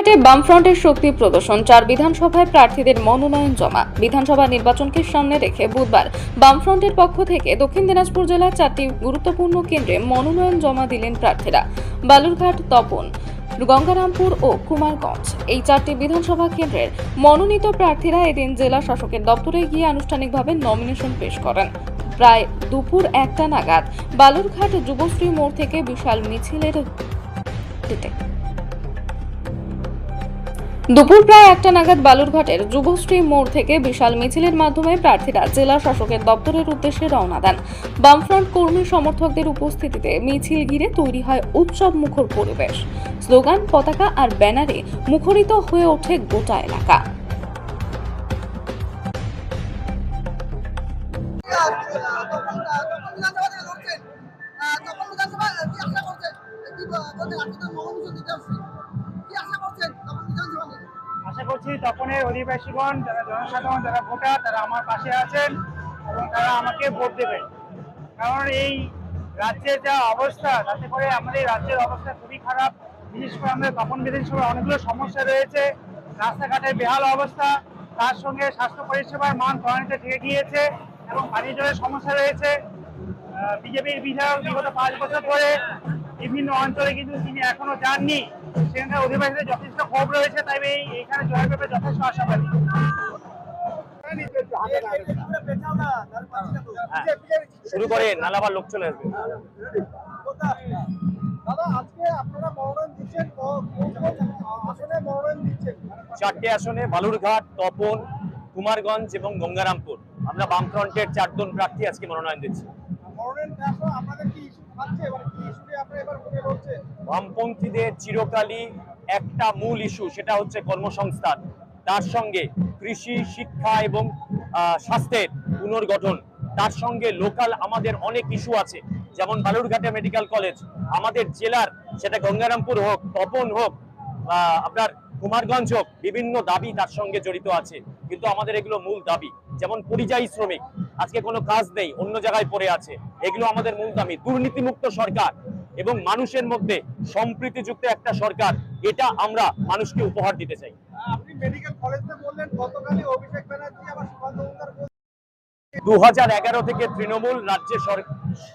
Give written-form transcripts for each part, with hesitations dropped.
বালুরঘাটে বামফ্রন্টের শক্তি প্রদর্শন, 4 বিধানসভায় প্রার্থীদের মনোনয়ন জমা। বিধানসভা নির্বাচনকে সামনে রেখে বুধবার বামফ্রন্টের পক্ষ থেকে দক্ষিণ দিনাজপুর জেলার 4টি গুরুত্বপূর্ণ কেন্দ্রে মনোনয়ন জমা দিলেন প্রার্থীরা। বালুরঘাট, তপন, গঙ্গারামপুর ও কুমারগঞ্জ, এই 4টি বিধানসভা কেন্দ্রের মনোনীত প্রার্থীরা এদিন জেলা শাসকের দপ্তরে গিয়ে আনুষ্ঠানিকভাবে নমিনেশন পেশ করেন। প্রায় দুপুর 1টা নাগাদ বালুরঘাট যুবশ্রী মোড় থেকে বিশাল মিছিলের বালুরঘাটের যুবশ্রী মোড় থেকে বিশাল মিছিলের মাধ্যমে প্রার্থীরা জেলা শাসকের দপ্তরের উদ্দেশ্যে রওনা দেন। বামফ্রন্ট কর্মী সমর্থকদের উপস্থিতিতে মিছিল ঘিরে তৈরি হয় উৎসব মুখর পরিবেশ। স্লোগান, পতাকা আর ব্যানারে মুখরিত হয়ে ওঠে গোটা এলাকা। আশা করছি তপনের অধিবাসীগণ, যারা জনসাধারণ, যারা ভোটার, তারা আমার পাশে আছেন এবং তারা আমাকে ভোট দেবেন। কারণ এই রাজ্যের যা অবস্থা, তাতে করে আমাদের রাজ্যের অবস্থা খুবই খারাপ। বিশেষ করে আমাদের তপন বিধানসভায় অনেকগুলো সমস্যা রয়েছে। রাস্তাঘাটের বেহাল অবস্থা, তার সঙ্গে স্বাস্থ্য পরিষেবার মান তলানিতে ঠেকে গিয়েছে এবং পানীয় জলের সমস্যা রয়েছে। বিজেপির বিধায়ক বিগত 5 বছর ধরে বিভিন্ন অঞ্চলে কিন্তু তিনি এখনো যাননি। সেখানকার অধিবাসীদের যথেষ্ট ক্ষোভ রয়েছে, তাই এইখানে জয়ের ব্যাপারে যথেষ্ট আশাবাদী। শুরু করে নালাবার লোক চলে আসবে। চারটে আসনে বালুরঘাট, তপন, কুমারগঞ্জ এবং গঙ্গারামপুর আমরা বামফ্রন্টের 4 জন প্রার্থী আজকে মনোনয়ন দিচ্ছি। বামপন্থীদের চিরকালই একটা মূল ইস্যু, সেটা হচ্ছে কর্মসংস্থান, তার সঙ্গে কৃষি, শিক্ষা এবং স্বাস্থ্যের পুনর্গঠন, তার সঙ্গে লোকাল আমাদের অনেক ইস্যু আছে, যেমন বালুরঘাটে মেডিকেল কলেজ, আমাদের জেলার সেটা গঙ্গারামপুর হোক, তপন হোক, আপনার কুমারগঞ্জ হোক, বিভিন্ন দাবি তার সঙ্গে জড়িত আছে। কিন্তু আমাদের এগুলো মূল দাবি, যেমন পরিযায়ী শ্রমিক আজকে কোনো কাজ নেই, অন্য জায়গায় পড়ে আছে, এগুলো আমাদের মূল দাবি। দুর্নীতিমুক্ত সরকার এবং মানুষের মধ্যে সম্প্রীতিযুক্ত একটা সরকার, এটা আমরা মানুষকে উপহার দিতে চাই। আপনি মেডিকেল কলেজে বললেন গতকালই অভিষেক ব্যানার্জি আবার সুকান্ত মজুমদার 2011 থেকে তৃণমূল রাজ্যে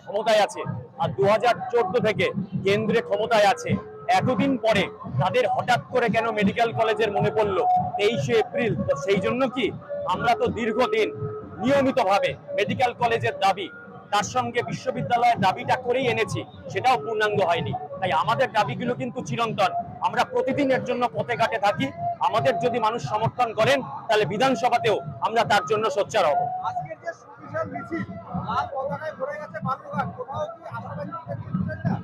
ক্ষমতায় আছে আর 2014 থেকে কেন্দ্রে ক্ষমতায় আছে। এতদিন পরে তাদের হঠাৎ করে কেন মেডিকেল কলেজের মনে পড়লো 23শে এপ্রিল? তো সেই জন্য কি আমরা তো দীর্ঘদিন নিয়মিতভাবে মেডিকেল কলেজের দাবি, তার সঙ্গে বিশ্ববিদ্যালয়ের দাবিটা করেই এনেছি, সেটাও পূর্ণাঙ্গ হয়নি। তাই আমাদের দাবিগুলো কিন্তু চিরন্তন, আমরা প্রতিদিন এর জন্য পথে ঘাটে থাকি। আমাদের যদি মানুষ সমর্থন করেন, তাহলে বিধানসভাতেও আমরা তার জন্য সোচ্চার হব। আজকের যে সুবিশাল মিছিল, লাল পতাকায় ভরে গেছে বালুরঘাট, কোথাও কি আশাবাদী দেখছেন না?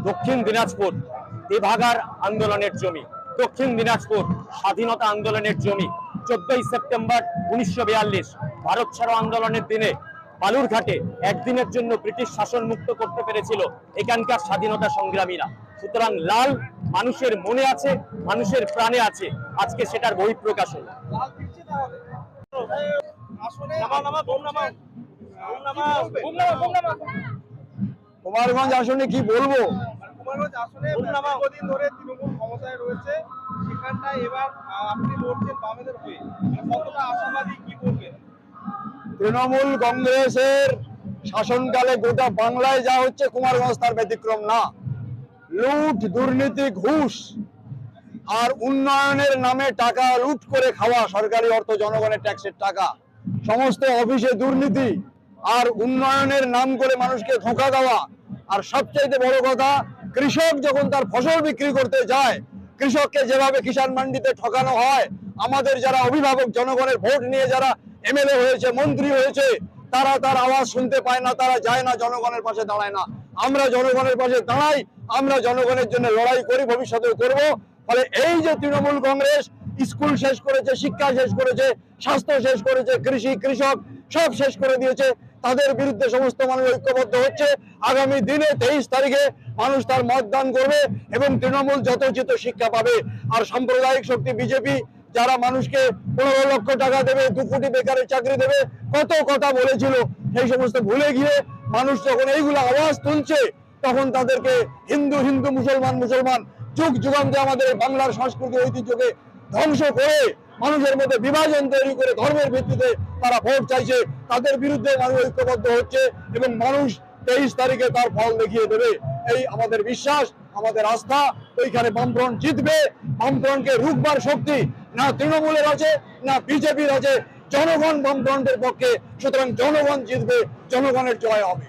দক্ষিণ দিনাজপুর তেভাগার আন্দোলনের জমি, দক্ষিণ দিনাজপুর স্বাধীনতা আন্দোলনের জমি। 14ই সেপ্টেম্বর 1942 ভারত ছাড়ো আন্দোলনের দিনে বালুরঘাটে একদিনের জন্য ব্রিটিশ শাসন মুক্ত করতে পেরেছিল এখানকার স্বাধীনতা সংগ্রামীরা। সুতরাং লাল মানুষের মনে আছে, মানুষের প্রাণে আছে, আজকে সেটার বহিঃপ্রকাশ হলো। কুমারগঞ্জ আসনে কি বলবো, কুমারগঞ্জ আসনে দীর্ঘদিন ধরে তৃণমূল ক্ষমতায় রয়েছে, সেখানটায় এবার আপনি লড়ছেন বামেদের হয়ে, কতটা আশাবাদী, কি বলবেন? তৃণমূল কংগ্রেসের শাসনকালে গোটা বাংলায় যা হচ্ছে কুমারগঞ্জ তার ব্যতিক্রম না। লুট, দুর্নীতি, ঘুষ আর উন্নয়নের নামে টাকা লুট করে খাওয়া, সরকারি অর্থ, জনগণের ট্যাক্সের টাকা, সমস্ত অফিসে দুর্নীতি আর উন্নয়নের নাম করে মানুষকে ধোঁকা দেওয়া। আর সবচাইতে বড় কথা, কৃষক যখন তার ফসল বিক্রি করতে যায়, কৃষককে যেভাবে কিষাণ মান্ডিতে ঠকানো হয়, আমাদের যারা অভিভাবক, জনগণের ভোট নিয়ে যারা এমএলএ হয়েছে, মন্ত্রী হয়েছে, তারা তার আওয়াজ শুনতে পায় না, তারা যায় না, জনগণের পাশে দাঁড়ায় না। আমরা জনগণের পাশে দাঁড়াই, আমরা জনগণের জন্য লড়াই করি, ভবিষ্যতেও করব। ফলে এই যে তৃণমূল কংগ্রেস স্কুল শেষ করেছে, শিক্ষা শেষ করেছে, স্বাস্থ্য শেষ করেছে, কৃষি, কৃষক সব শেষ করে দিয়েছে, তাদের বিরুদ্ধে সমস্ত মানুষ ঐক্যবদ্ধ হচ্ছে। আগামী দিনে 23 তারিখে মানুষ তার মতদান করবে এবং তৃণমূল যথোচিত শিক্ষা পাবে। আর সাম্প্রদায়িক শক্তি বিজেপি যারা মানুষকে 15 লক্ষ টাকা দেবে, 2 কোটি বেকারের চাকরি দেবে, কত কথা বলেছিল, সেই সমস্ত ভুলে গিয়ে মানুষ যখন এইগুলো আওয়াজ তুলছে, তখন তাদেরকে হিন্দু হিন্দু, মুসলমান মুসলমান যুগ যুগান্তে আমাদের এই বাংলার সংস্কৃতি ঐতিহ্যকে ধ্বংস করে মানুষের মধ্যে বিভাজন তৈরি করে ধর্মের ভিত্তিতে তারা ভোট চাইছে, তাদের বিরুদ্ধে মানুষ ঐক্যবদ্ধ হচ্ছে এবং মানুষ 23 তারিখে তার ফল দেখিয়ে দেবে। এই আমাদের বিশ্বাস, আমাদের আস্থা। ওইখানে বামফ্রন্ট জিতবে। বামফ্রন্টকে রুখবার শক্তি না তৃণমূলের আছে না বিজেপির আছে, জনগণ বামফ্রন্টের পক্ষে। সুতরাং জনগণ জিতবে, জনগণের জয় হবে।